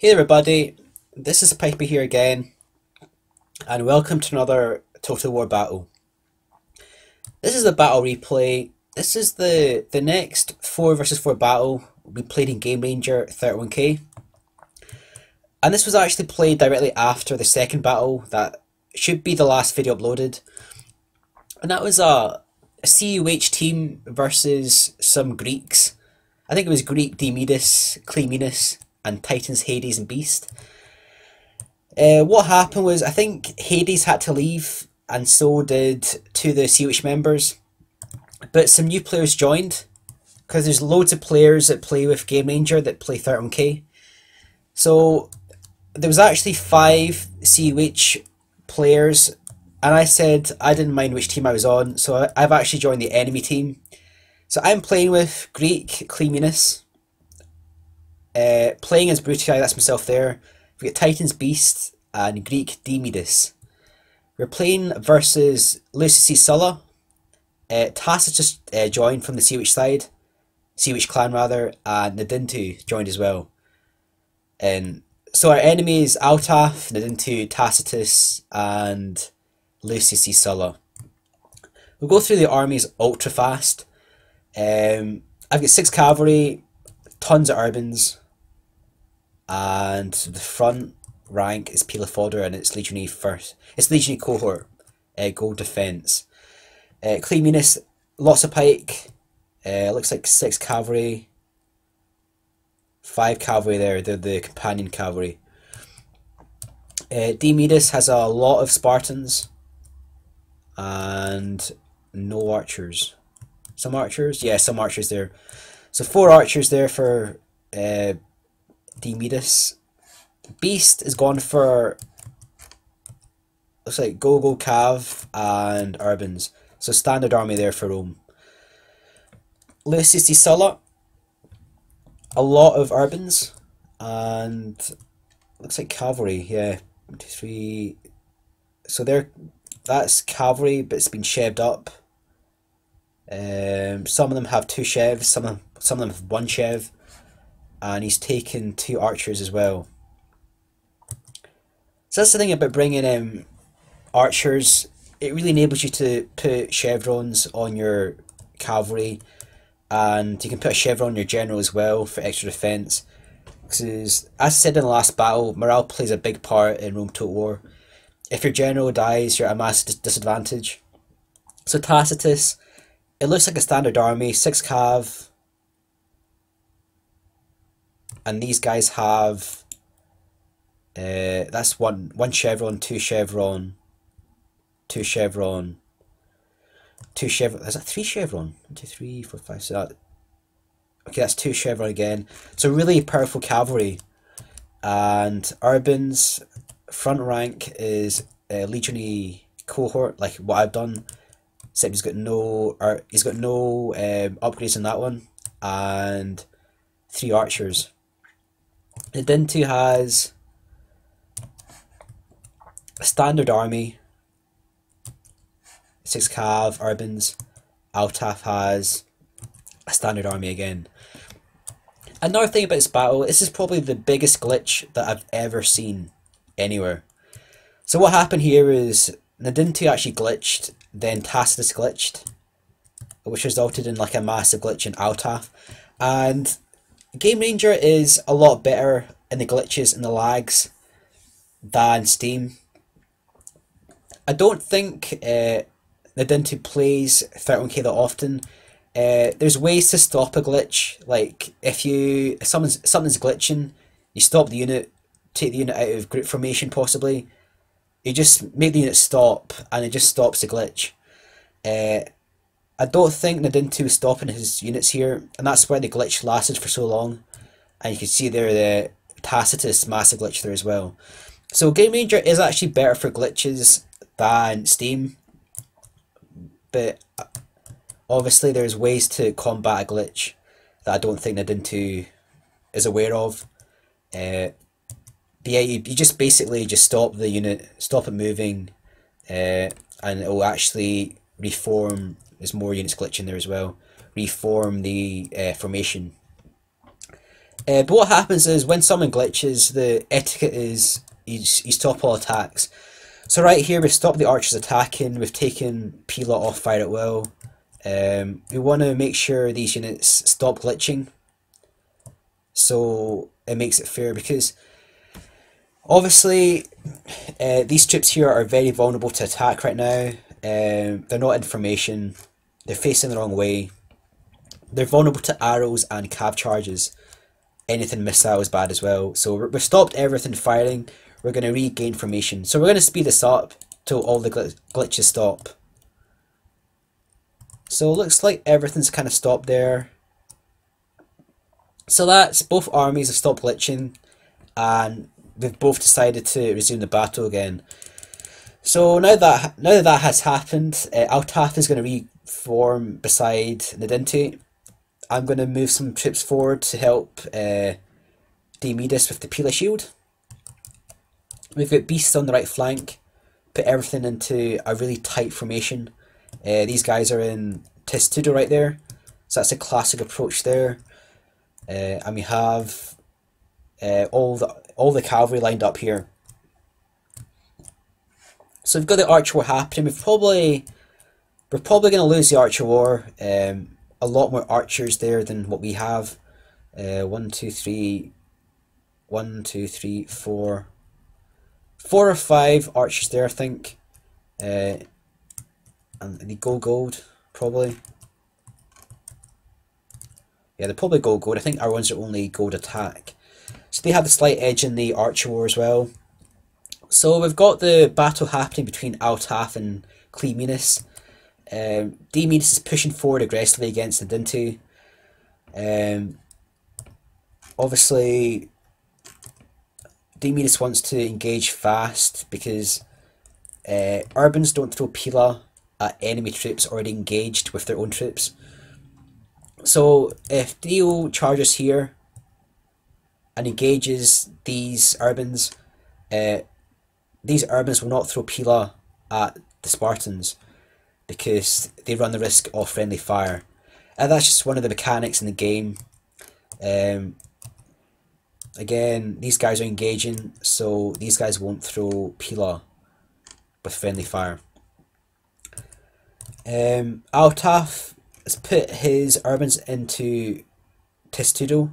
Hey everybody, this is Piper here again, and welcome to another Total War battle. This is the battle replay. This is the next 4 versus 4 battle we played in Game Ranger 31k. And this was actually played directly after the second battle that should be the last video uploaded. And that was a CUH team versus some Greeks. I think it was GREEK-DIOMIDIS, KLEOMENIS, and Titans, Hades, and Beast. What happened was, I think Hades had to leave, and so did two of the CUH members. But some new players joined, because there's loads of players that play with Game Ranger that play 31k. So there was actually 5 CUH players, and I said I didn't mind which team I was on, so I've actually joined the enemy team. So I'm playing with GREEK-KLEOMENIS. Playing as Brutii, that's myself there. We got Titans, Beast, and GREEK-DIOMIDIS. We're playing versus Lucius-C-Sulla. Tacitus just joined from the CUH side. CUH clan rather, and Nidintu joined as well. And so our enemies Altaf, Nidintu, Tacitus, and Lucius-C-Sulla. We'll go through the armies ultra fast. I've got 6 cavalry, tons of urbans, and the front rank is Pila Fodder, and it's Legionary first. It's Legionary cohort, gold defense. KLEOMENIS, lots of pike. Looks like 6 cavalry, 5 cavalry there. They're the companion cavalry. Diomedes has a lot of Spartans and no archers. Some archers? Yeah, some archers there. So 4 archers there for Diomedes. Beast is gone for, looks like Go Cav and Urbans. So standard army there for Rome. Lucius-C-Sulla, a lot of Urbans and looks like cavalry. Yeah, 1, 2, 3. So that's cavalry, but it's been shevved up. Some of them have 2 chevs, some of them have 1 chev, and he's taken 2 archers as well. So that's the thing about bringing archers. It really enables you to put chevrons on your cavalry, and you can put a chevron on your general as well for extra defense. Because as I said in the last battle, morale plays a big part in Rome Total War. If your general dies, you're at a massive disadvantage. So Tacitus, it looks like a standard army, 6 cav, and these guys have that's one chevron, 2 chevron, 2 chevron, 2 chevron. Is that 3 chevron? 1, 2, 3, 4, 5. So that, okay, that's 2 chevron again. So really powerful cavalry. And Urban's front rank is Legionary cohort, like what I've done. Except he's got no upgrades in that one, and 3 archers. Nidintu has a standard army, 6 cav, urbans. Altaf has a standard army again. Another thing about this battle, this is probably the biggest glitch that I've ever seen anywhere. So what happened here is Nidintu actually glitched, then Tacitus glitched, which resulted in like a massive glitch in Altaf. And Game Ranger is a lot better in the glitches and the lags than Steam. I don't think Nidintu plays 31k that often. There's ways to stop a glitch, like if something's glitching, you stop the unit, take the unit out of group formation possibly. You just make the unit stop, and it just stops the glitch. I don't think Nidintu is stopping his units here, and that's why the glitch lasted for so long. And you can see there the Tacitus massive glitch there as well. So Game Ranger is actually better for glitches than Steam, but obviously there's ways to combat a glitch that I don't think Nidintu is aware of. But yeah, you just basically just stop the unit, stop it moving, and it will actually reform. There's more units glitching there as well. Reform the formation. But what happens is when someone glitches, the etiquette is you stop all attacks. So right here we've stopped the archers attacking, we've taken Pila off fire at will. We want to make sure these units stop glitching, so it makes it fair, because obviously these troops here are very vulnerable to attack right now. They're not information, they're facing the wrong way, they're vulnerable to arrows and cav charges. Anything missile is bad as well. So we've stopped everything firing. We're going to regain formation. So we're going to speed this up till all the glitches stop. So it looks like everything's kind of stopped there. So that's both armies have stopped glitching, and they've both decided to resume the battle again. So now that has happened, Altaf is going to reform beside Nidintu. I'm going to move some troops forward to help Diomedes with the Pila shield. We've got beasts on the right flank. Put everything into a really tight formation. These guys are in Testudo right there, so that's a classic approach there. And we have all the cavalry lined up here. So we've got the Archer War happening. We're probably going to lose the Archer War. A lot more archers there than what we have. 1, 2, 3, 1, 2, 3, 4. 4 or 5 archers there, I think. And they go gold, probably. Yeah, they probably go gold. I think our ones are only gold attack. So they have the slight edge in the Archer War as well. So we've got the battle happening between Altaf and Kleomenis. Diomedes is pushing forward aggressively against Nidintu. Obviously, Diomedes wants to engage fast because Urbans don't throw Pila at enemy troops already engaged with their own troops. So if Dio charges here and engages these Urbans will not throw Pila at the Spartans, because they run the risk of friendly fire. And that's just one of the mechanics in the game. Again, these guys are engaging, so these guys won't throw Pila with friendly fire. Altaf has put his urbans into Testudo,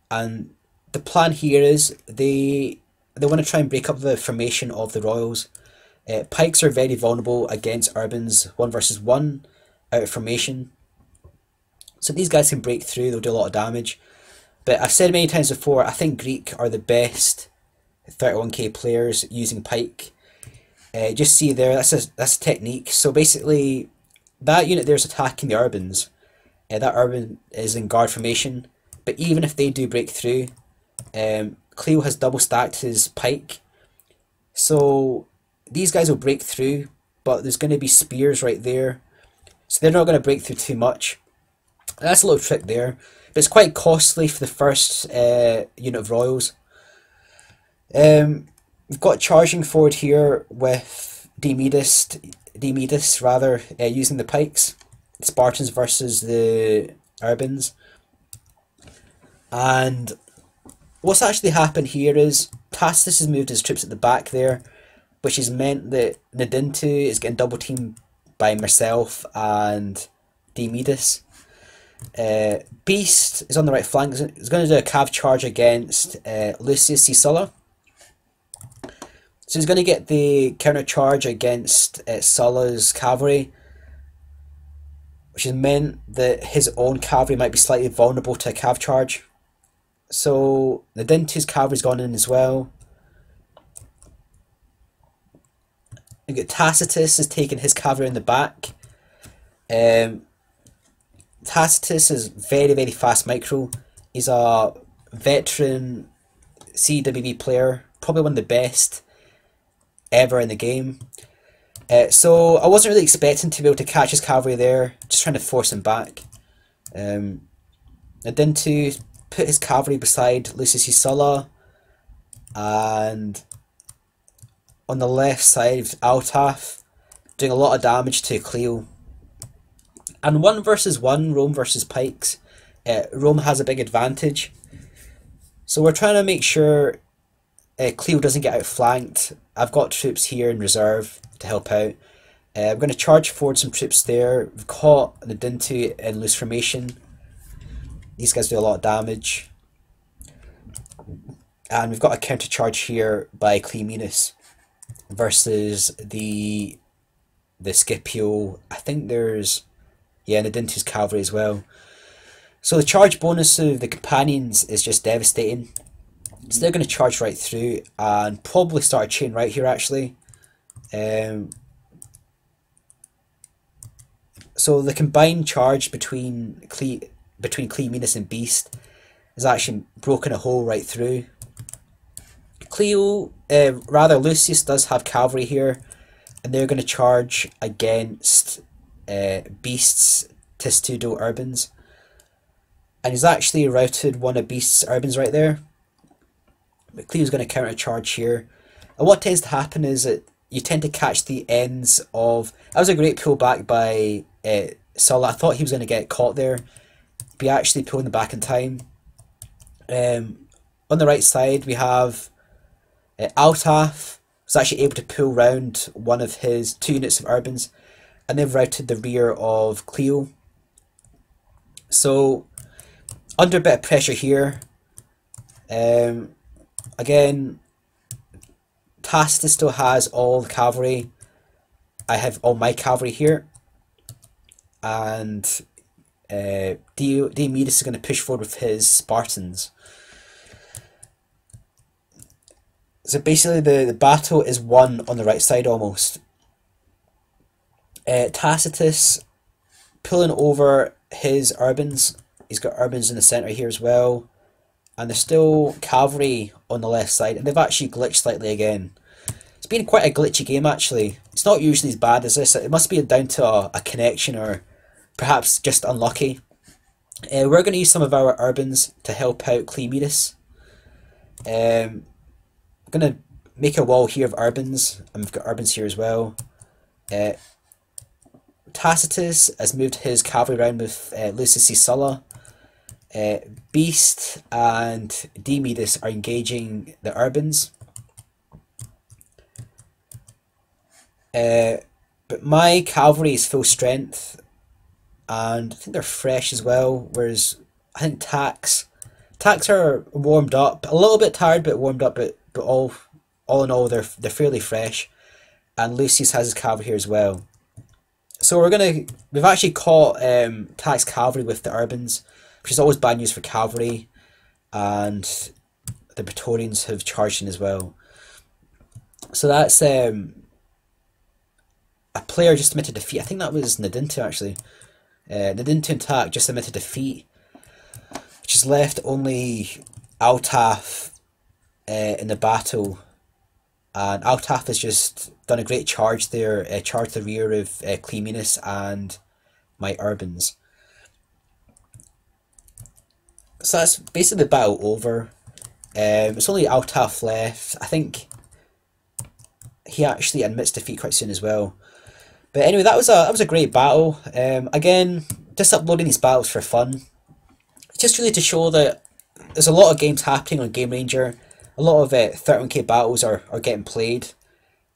and the plan here is they want to try and break up the formation of the royals. Pikes are very vulnerable against urbans 1 versus 1 out of formation. So these guys can break through, they'll do a lot of damage. But I've said many times before, I think Greek are the best 31k players using pike. Just see there, that's a technique. So basically, that unit there is attacking the urbans. That urban is in guard formation. But even if they do break through, Cleo has double stacked his pike. So these guys will break through, but there's going to be spears right there, so they're not going to break through too much. That's a little trick there, but it's quite costly for the first unit of royals. We've got charging forward here with Diomedes using the pikes, Spartans versus the Urbans. And what's actually happened here is Tacitus has moved his troops at the back there, which has meant that Nidintu is getting double teamed by myself and Diomedes. Beast is on the right flank. He's going to do a cav charge against Lucius-C-Sulla. So he's going to get the counter charge against Sulla's cavalry, which has meant that his own cavalry might be slightly vulnerable to a cav charge. So Nidintu's cavalry's gone in as well. We get Tacitus has taken his cavalry in the back. Tacitus is very, very fast micro. He's a veteran CWB player, probably one of the best ever in the game. So I wasn't really expecting to be able to catch his cavalry there, just trying to force him back. Nidintu put his cavalry beside Lucius-C-Sulla, and on the left side, Altaf, doing a lot of damage to Cleo. And 1 versus 1, Rome versus pikes, Rome has a big advantage. So we're trying to make sure Cleo doesn't get outflanked. I've got troops here in reserve to help out. I'm going to charge forward some troops there. We've caught Nidintu in loose formation. These guys do a lot of damage. And we've got a counter charge here by Kleomenis versus the Scipio. I think there's, yeah, Nidintu's cavalry as well. So the charge bonus of the companions is just devastating. So they're going to charge right through and probably start a chain right here actually. So the combined charge between Kleomenis and Beast has actually broken a hole right through. Lucius does have cavalry here, and they're going to charge against Beast's Testudo Urbans. And he's actually routed one of Beast's Urbans right there. But Cleo's going to counter charge here. And what tends to happen is that you tend to catch the ends of... That was a great pullback by Sulla. I thought he was going to get caught there, but he actually pulled him back in time. On the right side we have Altaf was actually able to pull round one of his 2 units of Urbans, and they've routed the rear of Cleo. So under a bit of pressure here. Again, Tacitus still has all the cavalry. I have all my cavalry here, and Diomedes is going to push forward with his Spartans. So basically the battle is won on the right side almost. Tacitus pulling over his Urbans. He's got Urbans in the centre here as well. And there's still cavalry on the left side, and they've actually glitched slightly again. It's been quite a glitchy game actually. It's not usually as bad as this. It must be down to a connection, or perhaps just unlucky. We're going to use some of our Urbans to help out Kleomenis. I'm going to make a wall here of Urbans, and we've got Urbans here as well. Tacitus has moved his cavalry around with Lucius-C-Sulla. Beast and Diomedes are engaging the Urbans. But my cavalry is full strength, and I think they're fresh as well, whereas I think Tacs are warmed up, a little bit tired but warmed up, but all in all they're fairly fresh, and Lucius has his cavalry here as well. So we've actually caught Tacs cavalry with the Urbans, which is always bad news for cavalry, and the Praetorians have charged in as well. So that's a player just admitted defeat. I think that was Nidintu actually. Nidintu and Tac just admitted defeat, which has left only Altaf in the battle. And Altaf has just done a great charge there, charged the rear of Kleomenis and my Urbans. So that's basically the battle over. It's only Altaf left. I think he actually admits defeat quite soon as well. But anyway, that was a great battle. Again, just uploading these battles for fun, just really to show that there's a lot of games happening on Game Ranger. A lot of 31k battles are getting played,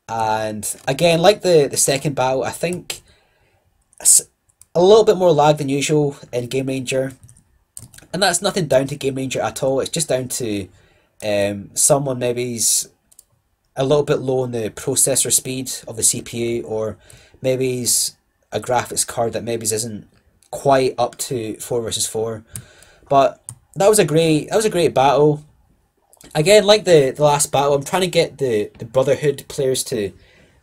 and again, like the second battle, I think it's a little bit more lag than usual in Game Ranger, and that's nothing down to Game Ranger at all. It's just down to someone maybe's a little bit low on the processor speed of the CPU, or maybe's a graphics card that maybe isn't quite up to 4 versus 4. But that was a great battle. Again, like the last battle, I'm trying to get the Brotherhood players to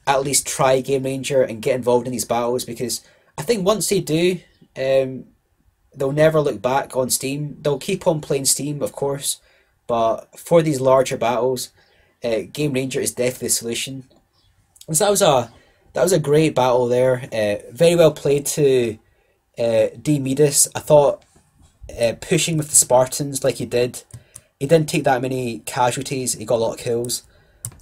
at least try Game Ranger and get involved in these battles, because I think once they do, they'll never look back on Steam. They'll keep on playing Steam, of course, but for these larger battles, Game Ranger is definitely the solution. And so that was a great battle there. Very well played to Diomedes. I thought pushing with the Spartans like he did, he didn't take that many casualties, he got a lot of kills.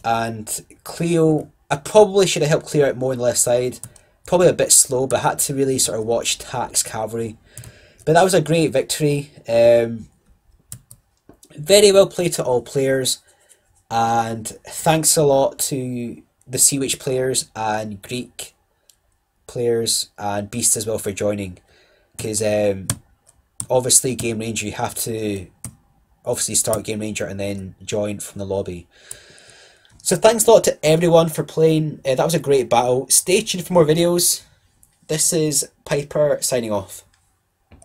And Cleo, I probably should have helped clear out more on the left side. Probably a bit slow, but I had to really sort of watch Tac's cavalry. But that was a great victory. Very well played to all players, and thanks a lot to the CWH players and Greek players and Beast as well for joining, because obviously Game Ranger, you have to obviously start Game Ranger and then join from the lobby. So thanks a lot to everyone for playing. That was a great battle. Stay tuned for more videos. This is Piper signing off.